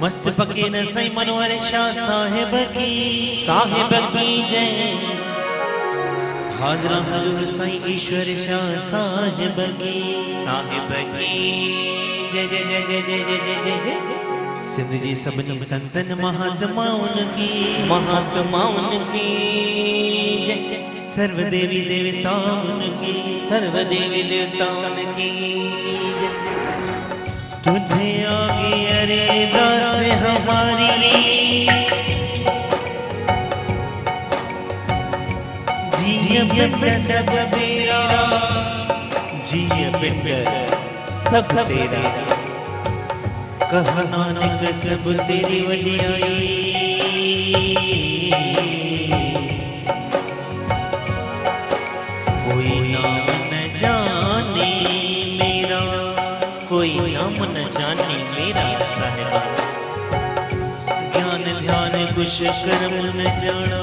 मस्त फकीर सई मनोहर शाह साहिब की जय। हाजरा हजूर साई ईश्वर शाह साहिब की जय जय जय जय जय जय जय जय जय। सिंध जी सभिनी संतन महात्माउन की जय। सर्व देवी देवताउन की जय। तुझे आगे अरदास हमारी, जिय पिंड सब तेरा, जिय पिंड सब तेरा। कह नानक सब तेरी वडियाई, कोई नाम न जाने मेरा, कोई नाम न जाने मेरा साहिबा। ज्ञान ध्यान कुछ कर्म न जाना,